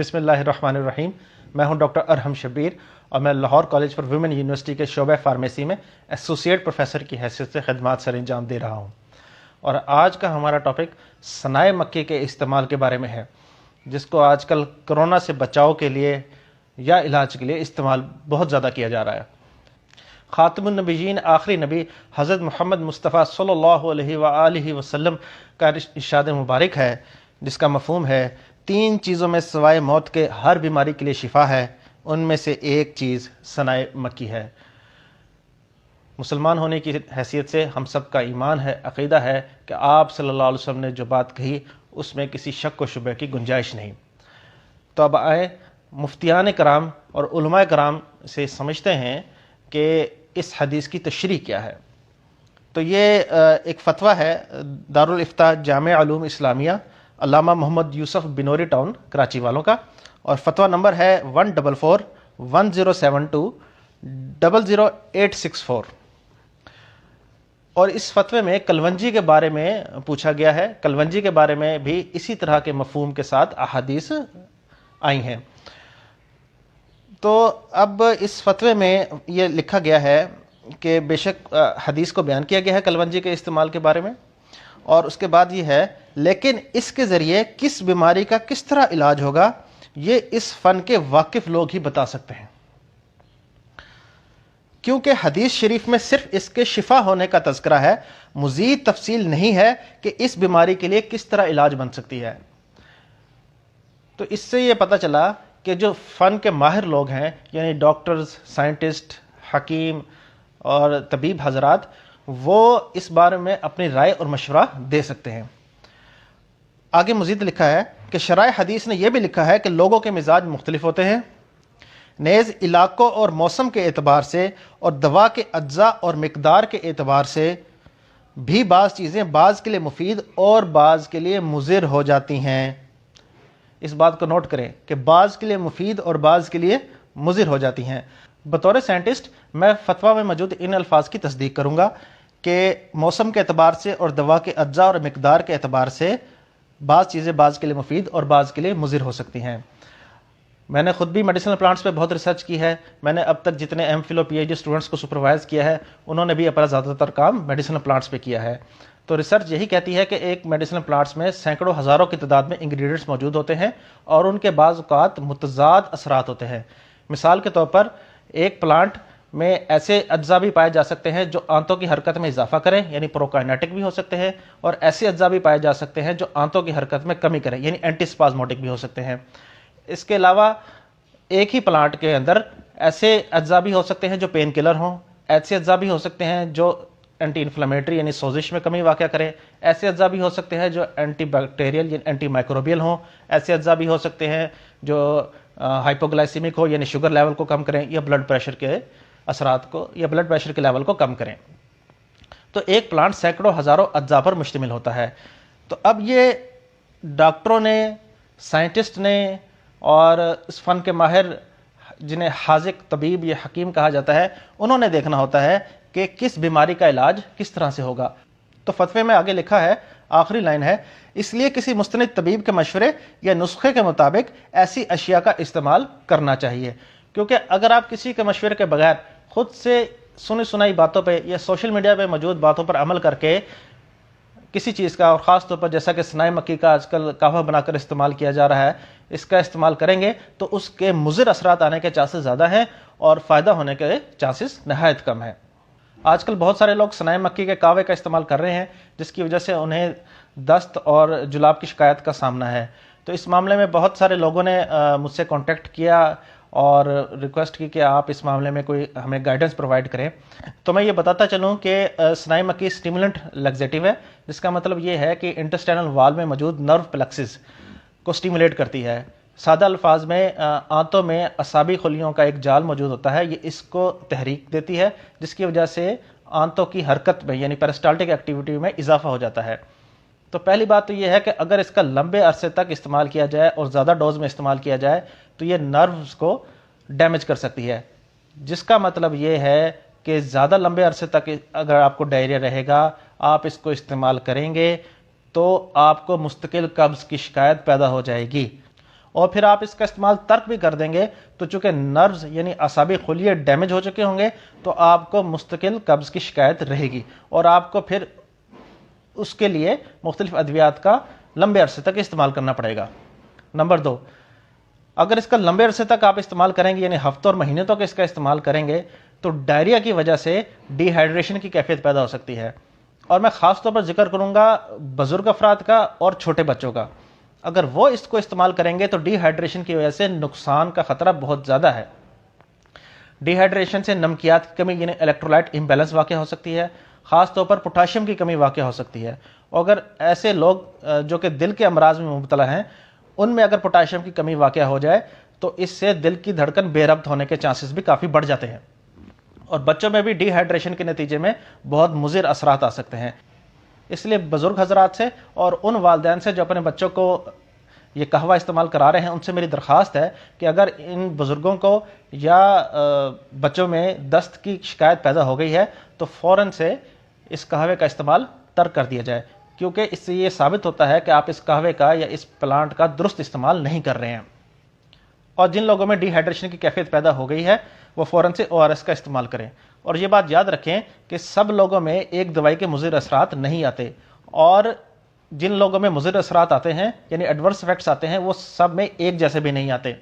बिस्मिल्लाहिर्रहमानिर्रहीम। मैं हूं डॉक्टर अरहम शब्बीर और मैं Lahore college for women university के शोबे फार्मेसी में एसोसिएट प्रोफेसर की हैसियत से खिदमत सर अंजाम दे रहा हूं। और आज का हमारा टॉपिक सनाए मक्की के इस्तेमाल के बारे में है, जिसको आजकल कोरोना से बचाव के लिए या इलाज के लिए इस्तेमाल बहुत ज़्यादा किया जा रहा है। ख़ातमुन नबीयीन आखिरी नबी हज़रत मोहम्मद मुस्तफ़ा सल्लल्लाहु अलैहि वसल्लम का इरशाद मुबारक है, जिसका मफ़हूम है तीन चीज़ों में सिवाय मौत के हर बीमारी के लिए शिफा है। उनमें से एक चीज़ सनाए मक्की है। मुसलमान होने की हैसियत से हम सब का ईमान है, अक़ीदा है कि आप सल्लल्लाहु अलैहि वसल्लम ने जो बात कही उसमें किसी शक व शुबे की गुंजाइश नहीं। तो अब आए मुफ्तियान कराम और उलमाए कराम से समझते हैं कि इस हदीस की तशरीह क्या है। तो ये एक फ़तवा है दारुल इफ्ता जामे उलूम इस्लामिया अल्लामा मोहम्मद यूसुफ बिनोरी टाउन कराची वालों का, और फतवा नंबर है 1441072000864। और इस फतवे में कलवंजी के बारे में पूछा गया है। कलवंजी के बारे में भी इसी तरह के मफहूम के साथ अहादीस आई हैं। तो अब इस फतवे में ये लिखा गया है कि बेशक हदीस को बयान किया गया है कलवंजी के इस्तेमाल के बारे में, और उसके बाद ये है लेकिन इसके ज़रिए किस बीमारी का किस तरह इलाज होगा ये इस फ़न के वाकिफ़ लोग ही बता सकते हैं, क्योंकि हदीस शरीफ में सिर्फ इसके शिफा होने का तज़किरा है, मज़ीद तफसील नहीं है कि इस बीमारी के लिए किस तरह इलाज बन सकती है। तो इससे ये पता चला कि जो फ़न के माहिर लोग हैं, यानी डॉक्टर्स, साइंटिस्ट, हकीम और तबीब हजरात, वो इस बारे में अपनी राय और मशवरा दे सकते हैं। आगे मज़ीद लिखा है कि शराय हदीस ने यह भी लिखा है कि लोगों के मिजाज मुख्तलिफ होते हैं, नेज़ इलाकों और मौसम के एतबार से और दवा के अज्जा और मिकदार के एतबार से भी बाज़ चीज़ें बाज़ के लिए मुफीद और बाज़ के लिए मुज़िर हो जाती हैं। इस बात को नोट करें कि बाज़ के लिए मुफीद और बाज़ के लिए मुज़िर हो जाती हैं। बतौर साइंटिस्ट मैं फतवा में मौजूद इन अल्फाज की तस्दीक करूँगा कि मौसम के एतबार से और दवा के अज्जा और मिकदार के एतबार से बाज़ चीज़ें बाज़ के लिए मुफीद और बाज़ के लिए मुज़िर हो सकती हैं। मैंने ख़ुद भी मेडिसिनल प्लांट्स पे बहुत रिसर्च की है। मैंने अब तक जितने एमफिल और पीएचडी स्टूडेंट्स को सुपरवाइज़ किया है, उन्होंने भी अपना ज़्यादातर काम मेडिसिनल प्लांट्स पे किया है। तो रिसर्च यही कहती है कि एक मेडिसिनल प्लांट्स में सैकड़ों हज़ारों की तादाद में इंग्रेडिएंट्स मौजूद होते हैं और उनके बाज़ औक़ात मुतज़ाद असरात होते हैं। मिसाल के तौर पर एक प्लांट में ऐसे अज्जा भी पाए जा सकते हैं जो आंतों की हरकत में इजाफा करें, यानी प्रोकाइनेटिक भी हो सकते हैं, और ऐसे अज्जा भी पाए जा सकते हैं जो आंतों की हरकत में कमी करें, यानी एंटीस्पाज्मोटिक भी हो सकते हैं। इसके अलावा एक ही प्लांट के अंदर ऐसे अज्जा भी हो सकते हैं जो पेन किलर हों, ऐसे अज्जा भी हो सकते हैं जो एंटी इन्फ्लेमेटरी यानी सोजिश में कमी वाक़ करें, ऐसे अज्जा भी हो सकते हैं जो एंटी बैक्टीरियल यानी एंटी माइक्रोबियल हों, ऐसे अज्जा भी हो सकते हैं जो हाइपोग्लाइसीमिक हो यानी शुगर लेवल को कम करें या ब्लड प्रेशर के असरात को या ब्लड प्रेशर के लेवल को कम करें। तो एक प्लांट सैकड़ों हज़ारों अज्जा पर मुश्तमिल होता है। तो अब ये डॉक्टरों ने, साइंटिस्ट ने और इस फ़न के माहिर जिन्हें हाज़िक तबीब या हकीम कहा जाता है, उन्होंने देखना होता है कि किस बीमारी का इलाज किस तरह से होगा। तो फतवे में आगे लिखा है, आखिरी लाइन है, इसलिए किसी मुस्तनिद तबीब के मशवरे या नुस्खे के मुताबिक ऐसी अशिया का इस्तेमाल करना चाहिए। क्योंकि अगर आप किसी के मशवरे के बगैर खुद से सुनी सुनाई बातों पे या सोशल मीडिया पे मौजूद बातों पर अमल करके किसी चीज़ का, और ख़ास तौर पर जैसा कि सनाए मक्की का आजकल कहवा बनाकर इस्तेमाल किया जा रहा है, इसका इस्तेमाल करेंगे तो उसके मुज़िर असरात आने के चांसेस ज़्यादा हैं और फ़ायदा होने के चांसेस नहायत कम है। आजकल बहुत सारे लोग सनाए मक्की के कहवे का इस्तेमाल कर रहे हैं, जिसकी वजह से उन्हें दस्त और जुलाब की शिकायत का सामना है। तो इस मामले में बहुत सारे लोगों ने मुझसे कांटेक्ट किया और रिक्वेस्ट की कि आप इस मामले में कोई हमें गाइडेंस प्रोवाइड करें। तो मैं ये बताता चलूँ कि सनाए मक्की स्टिमुलेंट लैक्सेटिव है, जिसका मतलब ये है कि इंटेस्टाइनल वाल में मौजूद नर्व प्लेक्सिस को स्टिमुलेट करती है। सादा अल्फाज में आंतों में असाबी खुलियों का एक जाल मौजूद होता है, ये इसको तहरीक देती है, जिसकी वजह से आंतों की हरकत में यानी पेरिस्टाल्टिक एक्टिविटी में इजाफा हो जाता है। तो पहली बात तो यह है कि अगर इसका लंबे अरसे तक इस्तेमाल किया जाए और ज़्यादा डोज में इस्तेमाल किया जाए तो ये नर्व्स को डैमेज कर सकती है, जिसका मतलब ये है कि ज़्यादा लंबे अरसे तक अगर आपको डायरिया रहेगा, आप इसको इस्तेमाल करेंगे तो आपको मुस्तकिल कब्ज़ की शिकायत पैदा हो जाएगी। और फिर आप इसका इस्तेमाल तर्क भी कर देंगे तो चूंकि नर्व्स यानी असाबी खुलिये डैमेज हो चुके होंगे तो आपको मुस्तकिल कब्ज़ की शिकायत रहेगी और आपको फिर उसके लिए मुख्तलिफ अद्वियात का लंबे अरसे तक इस्तेमाल करना पड़ेगा। नंबर 2, अगर इसका लंबे अरसे तक आप इस्तेमाल करेंगे यानी हफ्तों और महीनों तक इसका इस्तेमाल करेंगे तो डायरिया की वजह से डिहाइड्रेशन की कैफियत पैदा हो सकती है। और मैं ख़ास तौर पर जिक्र करूंगा बुजुर्ग अफराद का और छोटे बच्चों का। अगर वो इसको इस्तेमाल करेंगे तो डिहाइड्रेशन की वजह से नुकसान का खतरा बहुत ज़्यादा है। डिहाइड्रेशन से नमकियात की कमी यानी इलेक्ट्रोलाइट इम्बैलेंस वाक़ हो सकती है, ख़ास तौर पर पोटाशियम की कमी वाक़ हो सकती है। और अगर ऐसे लोग जो कि दिल के अमराज में मुब्तला हैं उनमें अगर पोटाशियम की कमी वाक़ हो जाए तो इससे दिल की धड़कन बेरब्त होने के चांसेस भी काफ़ी बढ़ जाते हैं और बच्चों में भी डिहाइड्रेशन के नतीजे में बहुत मुज़िर असरात आ सकते हैं। इसलिए बुजुर्ग हजरात से और उन वालिदैन से जो अपने बच्चों को ये कहवा इस्तेमाल करा रहे हैं उनसे मेरी दरख्वास्त है कि अगर इन बुजुर्गों को या बच्चों में दस्त की शिकायत पैदा हो गई है तो फ़ौरन से इस कहवे का इस्तेमाल तर्क कर दिया जाए, क्योंकि इससे ये साबित होता है कि आप इस कहवे का या इस प्लांट का दुरुस्त इस्तेमाल नहीं कर रहे हैं। और जिन लोगों में डिहाइड्रेशन की कैफियत पैदा हो गई है वो फ़ौरन से ORS का इस्तेमाल करें। और ये बात याद रखें कि सब लोगों में एक दवाई के मुज़िर असरात नहीं आते और जिन लोगों में मुज़िर असरात आते हैं यानी एडवर्स इफेक्ट्स आते हैं वो सब में एक जैसे भी नहीं आते।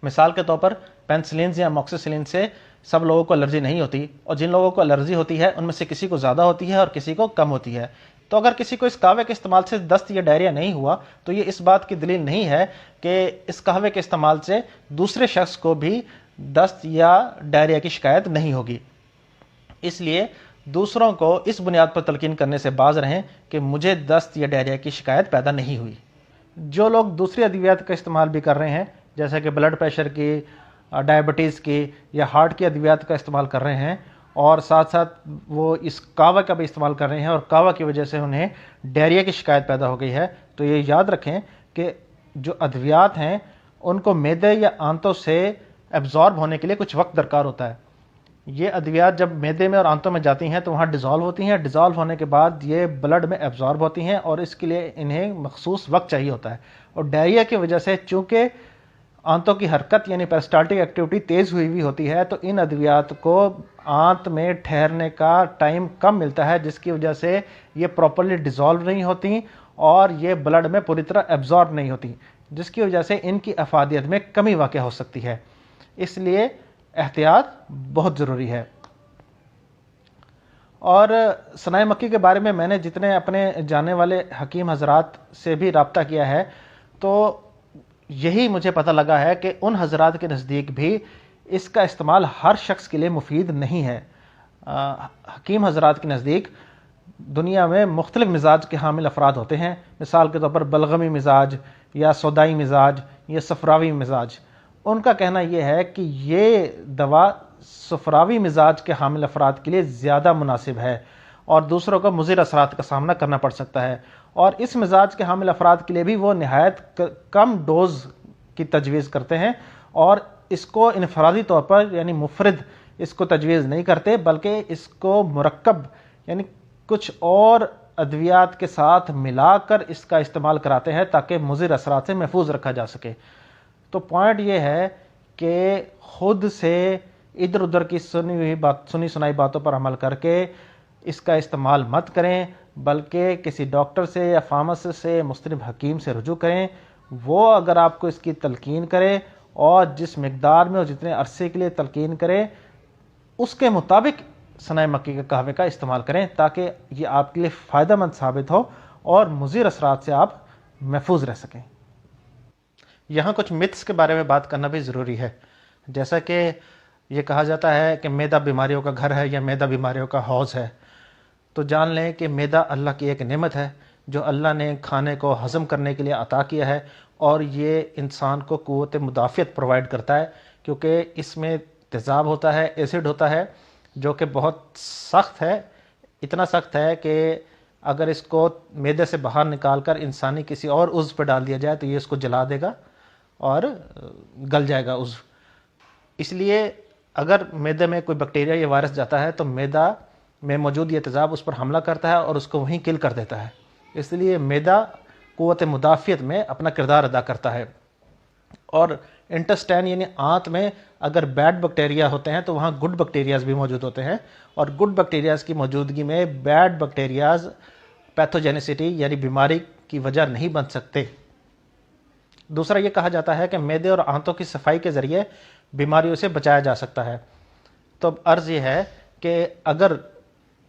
मिसाल के तौर पर पेनिसिलिन या अमोक्सिसिलिन से सब लोगों को एलर्जी नहीं होती और जिन लोगों को एलर्जी होती है उनमें से किसी को ज़्यादा होती है और किसी को कम होती है। तो अगर किसी को इस कहवे के इस्तेमाल से दस्त या डायरिया नहीं हुआ तो ये इस बात की दलील नहीं है कि इस कहवे के इस्तेमाल से दूसरे शख्स को भी दस्त या डायरिया की शिकायत नहीं होगी। इसलिए दूसरों को इस बुनियाद पर तलकीन करने से बाज रहें कि मुझे दस्त या डायरिया की शिकायत पैदा नहीं हुई। जो लोग दूसरी अद्वियात का इस्तेमाल भी कर रहे हैं जैसे कि ब्लड प्रेशर की, डायबिटीज़ की या हार्ट की अद्वियात का इस्तेमाल कर रहे हैं और साथ साथ वो इस कहवा का भी इस्तेमाल कर रहे हैं और कहवा की वजह से उन्हें डायरिया की शिकायत पैदा हो गई है, तो ये याद रखें कि जो अद्वियात हैं उनको मैदे या आंतों से एब्जॉर्ब होने के लिए कुछ वक्त दरकार होता है। ये अद्वियात जब मैदे में और आंतों में जाती हैं तो वहाँ डिज़ोल्व होती हैं, डिज़ोल्व होने के बाद ये ब्लड में एब्जॉर्ब होती हैं और इसके लिए इन्हें मखसूस वक्त चाहिए होता है। और डायरिया की वजह से चूँकि आंतों की हरकत यानी पेरिस्टाल्टिक एक्टिविटी तेज़ हुई हुई होती है तो इन अद्वियात को आंत में ठहरने का टाइम कम मिलता है, जिसकी वजह से ये प्रॉपरली डिज़ोल्व नहीं होती और ये ब्लड में पूरी तरह एब्जॉर्ब नहीं होती, जिसकी वजह से इनकी अफादियत में कमी वाक़ हो सकती है। इसलिए एहतियात बहुत ज़रूरी है। और सनाए मक्की के बारे में मैंने जितने अपने जाने वाले हकीम हजरात से भी रब्ता किया है तो यही मुझे पता लगा है कि उन हजरात के नज़दीक भी इसका इस्तेमाल हर शख्स के लिए मुफीद नहीं है। हकीम हजरात के नज़दीक दुनिया में मुख्तलिफ मिजाज के हामिल अफराद होते हैं, मिसाल के तौर पर बलगमी मिजाज या सौदाई मिजाज या सफरावी मिजाज। उनका कहना यह है कि ये दवा सफरावी मिजाज के हामिल अफराद के लिए ज़्यादा मुनासिब है और दूसरों को मुज़िर असरात का सामना करना पड़ सकता है। और इस मिजाज के हामिल अफराद के लिए भी वो नहायत कम डोज की तजवीज़ करते हैं और इसको इनफरादी तौर पर यानी मुफरद इसको तजवीज़ नहीं करते, बल्कि इसको मुरक्कब यानी कुछ और अद्वियात के साथ मिलाकर इसका इस्तेमाल कराते हैं ताकि मुज़िर असरात से महफूज रखा जा सके। तो पॉइंट ये है कि खुद से इधर उधर की सुनी सुनाई बातों पर अमल करके इसका इस्तेमाल मत करें, बल्कि किसी डॉक्टर से या फार्मासिस्ट से, मुस्तनिब हकीम से रुजू करें। वो अगर आपको इसकी तलकीन करे और जिस मकदार में और जितने अरसे के लिए तलकीन करे उसके मुताबिक सनाए मक्की के कहवे का इस्तेमाल करें ताकि ये आपके लिए फ़ायदेमंद साबित हो और मुज़िर असरात से आप महफूज रह सकें। यहाँ कुछ मिथ्स के बारे में बात करना भी ज़रूरी है। जैसा कि ये कहा जाता है कि मैदा बीमारियों का घर है या मैदा बीमारियों का हौज़ है, तो जान लें कि मैदा अल्लाह की एक नेमत है जो अल्लाह ने खाने को हज़म करने के लिए अता किया है और ये इंसान को क़ुव्वत मुदाफ़ियत प्रोवाइड करता है, क्योंकि इसमें तेज़ाब होता है, एसिड होता है जो कि बहुत सख्त है, इतना सख्त है कि अगर इसको मैदे से बाहर निकाल कर इंसानी किसी और उज़्व पर डाल दिया जाए तो ये इसको जला देगा और गल जाएगा उज़्व। इसलिए अगर मैदे में कोई बैक्टीरिया या वायरस जाता है तो मैदा में मौजूद ये तेज़ाब उस पर हमला करता है और उसको वहीं किल कर देता है। इसलिए मैदा क़ुव्वत मुदाफ़ियत में अपना किरदार अदा करता है। और इंटेस्टाइन यानी आंत में अगर बैड बैक्टीरिया होते हैं तो वहाँ गुड बैक्टीरियाज भी मौजूद होते हैं, और गुड बैक्टीरियाज की मौजूदगी में बैड बैक्टीरियाज पैथोजेनिसिटी यानी बीमारी की वजह नहीं बन सकते। दूसरा ये कहा जाता है कि मैदे और आंतों की सफाई के ज़रिए बीमारियों से बचाया जा सकता है। तो अब अर्ज़ ये है कि अगर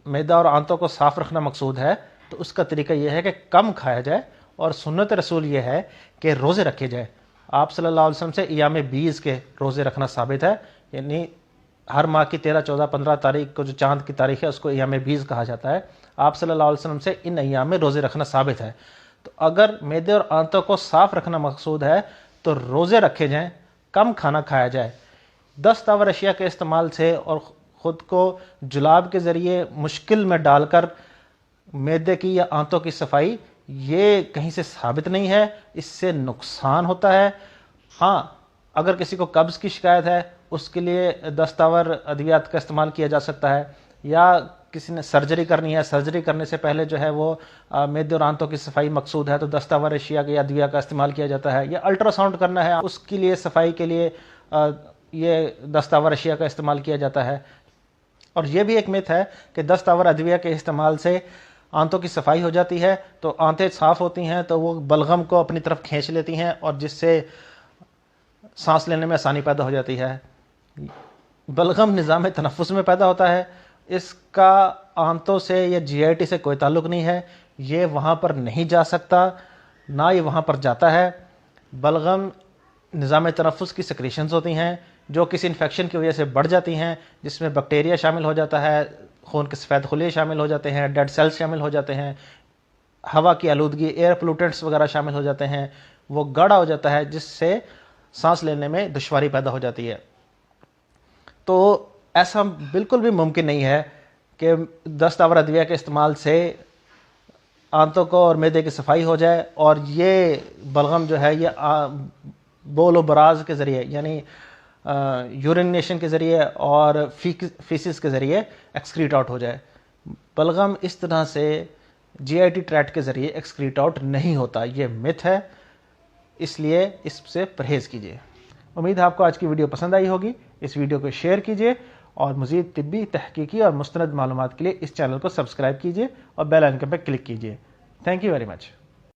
मैदा और आंतों को साफ़ रखना मकसूद है तो उसका तरीका यह है कि कम खाया जाए, और सुन्नत रसूल ये है कि रोज़े रखे जाए। आप सल्लल्लाहु अलैहि वसल्लम से इयाम 20 के रोज़े रखना साबित है, यानी हर माह की 13, 14, 15 तारीख को जो चांद की तारीख है उसको इयाम 20 कहा जाता है। आप सल्लल्लाहु अलैहि वसल्लम से इन अय्याम में रोज़े रखना साबित है। तो अगर मैदे और आंतों को साफ़ रखना मकसूद है तो रोज़े रखे जाएँ, कम खाना खाया जाए। दस्तआवर अशिया के इस्तेमाल से और ख़ुद को जुलाब के ज़रिए मुश्किल में डालकर मैदे की या आंतों की सफाई, ये कहीं से साबित नहीं है, इससे नुकसान होता है। हाँ, अगर किसी को कब्ज़ की शिकायत है उसके लिए दस्तावर अद्वियात का इस्तेमाल किया जा सकता है, या किसी ने सर्जरी करनी है, सर्जरी करने से पहले जो है वो मैदे और आंतों की सफाई मकसूद है तो दस्तावर अशिया या अद्विया का इस्तेमाल किया जाता है, या अल्ट्रासाउंड करना है उसके लिए सफाई के लिए ये दस्तावर अशिया का इस्तेमाल किया जाता है। और ये भी एक मिथ है कि दस्तावर अद्विया के इस्तेमाल से आंतों की सफाई हो जाती है, तो आंतें साफ़ होती हैं तो वो बलगम को अपनी तरफ खींच लेती हैं और जिससे सांस लेने में आसानी पैदा हो जाती है। बलगम निज़ाम तनफ़ुस में पैदा होता है, इसका आंतों से या GIT से कोई ताल्लुक़ नहीं है, ये वहाँ पर नहीं जा सकता, ना ये वहाँ पर जाता है। बलगम निज़ाम तनफ़ुस की सेक्रेशंस होती हैं जो किसी इन्फेक्शन की वजह से बढ़ जाती हैं, जिसमें बैक्टीरिया शामिल हो जाता है, खून के सफ़ेद खुले शामिल हो जाते हैं, डेड सेल्स शामिल हो जाते हैं, हवा की आलूदगी, एयर पोल्यूटेंट्स वगैरह शामिल हो जाते हैं, वो गाढ़ा हो जाता है जिससे सांस लेने में दुश्वारी पैदा हो जाती है। तो ऐसा बिल्कुल भी मुमकिन नहीं है कि दस्तावर अद्विया के इस्तेमाल से आंतों को और मैदे की सफाई हो जाए और ये बलगम जो है ये बोल व बराज के ज़रिए यानी यूरिनेशन के ज़रिए और फीसिस के ज़रिए एक्सक्रीट आउट हो जाए। बलगम इस तरह से GIT ट्रैक्ट के ज़रिए एक्सक्रीट आउट नहीं होता, ये मिथ है, इसलिए इससे परहेज़ कीजिए। उम्मीद है आपको आज की वीडियो पसंद आई होगी। इस वीडियो को शेयर कीजिए और मज़ीद तिब्बी, तहकीकी और मुस्तनद मालूमात के लिए इस चैनल को सब्सक्राइब कीजिए और बेल आइकन पर क्लिक कीजिए। Thank you very much.